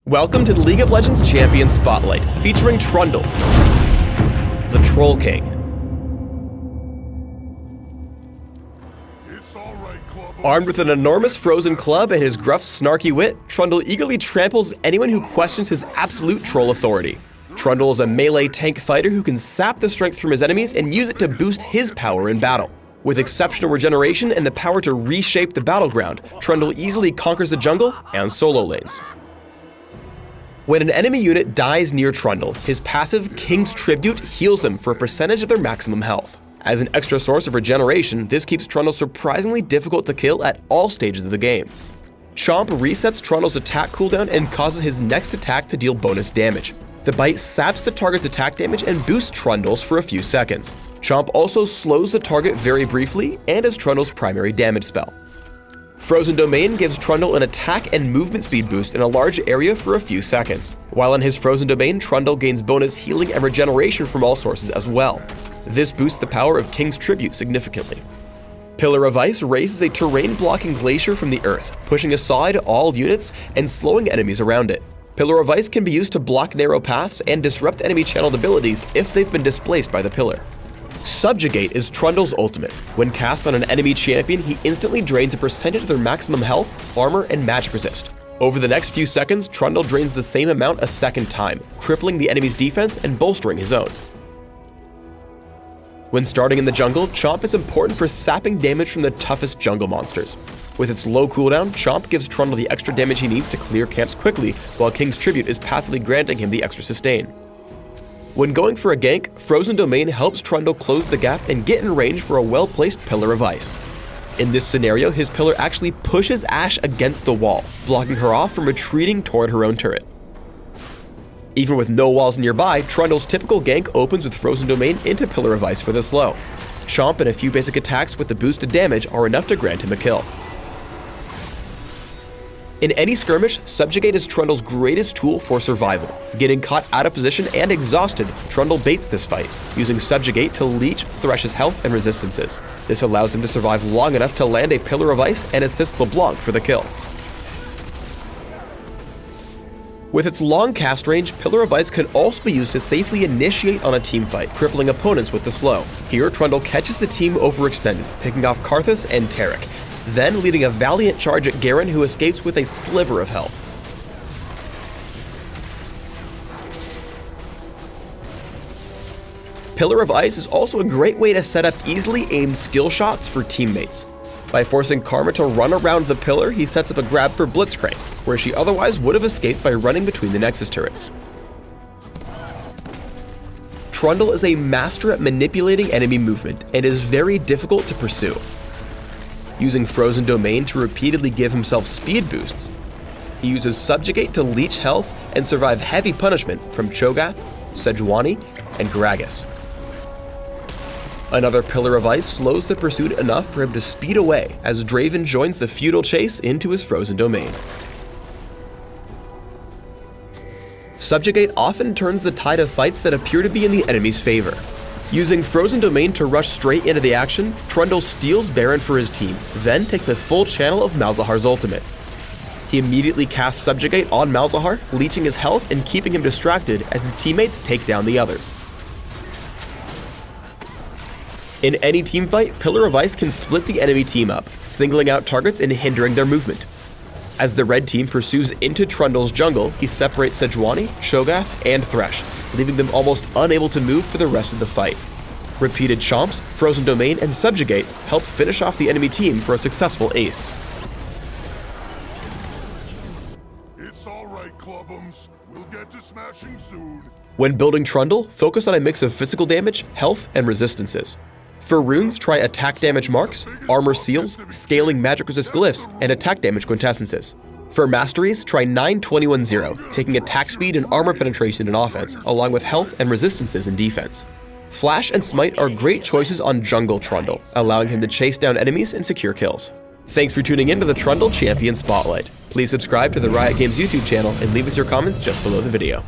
Welcome to the League of Legends Champion Spotlight, featuring Trundle, the Troll King. Armed with an enormous frozen club and his gruff, snarky wit, Trundle eagerly tramples anyone who questions his absolute troll authority. Trundle is a melee tank fighter who can sap the strength from his enemies and use it to boost his power in battle. With exceptional regeneration and the power to reshape the battleground, Trundle easily conquers the jungle and solo lanes. When an enemy unit dies near Trundle, his passive King's Tribute heals them for a percentage of their maximum health. As an extra source of regeneration, this keeps Trundle surprisingly difficult to kill at all stages of the game. Chomp resets Trundle's attack cooldown and causes his next attack to deal bonus damage. The bite saps the target's attack damage and boosts Trundle's for a few seconds. Chomp also slows the target very briefly and is Trundle's primary damage spell. Frozen Domain gives Trundle an attack and movement speed boost in a large area for a few seconds. While in his Frozen Domain, Trundle gains bonus healing and regeneration from all sources as well. This boosts the power of King's Tribute significantly. Pillar of Ice raises a terrain-blocking glacier from the earth, pushing aside all units and slowing enemies around it. Pillar of Ice can be used to block narrow paths and disrupt enemy channeled abilities if they've been displaced by the pillar. Subjugate is Trundle's ultimate. When cast on an enemy champion, he instantly drains a percentage of their maximum health, armor, and magic resist. Over the next few seconds, Trundle drains the same amount a second time, crippling the enemy's defense and bolstering his own. When starting in the jungle, Chomp is important for sapping damage from the toughest jungle monsters. With its low cooldown, Chomp gives Trundle the extra damage he needs to clear camps quickly, while King's Tribute is passively granting him the extra sustain. When going for a gank, Frozen Domain helps Trundle close the gap and get in range for a well-placed Pillar of Ice. In this scenario, his pillar actually pushes Ashe against the wall, blocking her off from retreating toward her own turret. Even with no walls nearby, Trundle's typical gank opens with Frozen Domain into Pillar of Ice for the slow. Chomp and a few basic attacks with the boosted damage are enough to grant him a kill. In any skirmish, Subjugate is Trundle's greatest tool for survival. Getting caught out of position and exhausted, Trundle baits this fight, using Subjugate to leech Thresh's health and resistances. This allows him to survive long enough to land a Pillar of Ice and assist LeBlanc for the kill. With its long cast range, Pillar of Ice can also be used to safely initiate on a teamfight, crippling opponents with the slow. Here, Trundle catches the team overextended, picking off Karthus and Taric, then leading a valiant charge at Garen, who escapes with a sliver of health. Pillar of Ice is also a great way to set up easily aimed skill shots for teammates. By forcing Karma to run around the pillar, he sets up a grab for Blitzcrank, where she otherwise would have escaped by running between the Nexus turrets. Trundle is a master at manipulating enemy movement and is very difficult to pursue. Using Frozen Domain to repeatedly give himself speed boosts, he uses Subjugate to leech health and survive heavy punishment from Cho'Gath, Sejuani, and Gragas. Another Pillar of Ice slows the pursuit enough for him to speed away as Draven joins the futile chase into his Frozen Domain. Subjugate often turns the tide of fights that appear to be in the enemy's favor. Using Frozen Domain to rush straight into the action, Trundle steals Baron for his team, then takes a full channel of Malzahar's ultimate. He immediately casts Subjugate on Malzahar, leeching his health and keeping him distracted as his teammates take down the others. In any teamfight, Pillar of Ice can split the enemy team up, singling out targets and hindering their movement. As the red team pursues into Trundle's jungle, he separates Sejuani, Cho'Gath, and Thresh, leaving them almost unable to move for the rest of the fight. Repeated chomps, Frozen Domain, and Subjugate help finish off the enemy team for a successful ace. It's all right, Clubbums. We'll get to smashing soon. When building Trundle, focus on a mix of physical damage, health, and resistances. For runes, try attack damage marks, armor seals, scaling magic resist glyphs, and attack damage quintessences. For masteries, try 9-21-0, taking attack speed and armor penetration in offense, along with health and resistances in defense. Flash and Smite are great choices on jungle Trundle, allowing him to chase down enemies and secure kills. Thanks for tuning in to the Trundle Champion Spotlight. Please subscribe to the Riot Games YouTube channel and leave us your comments just below the video.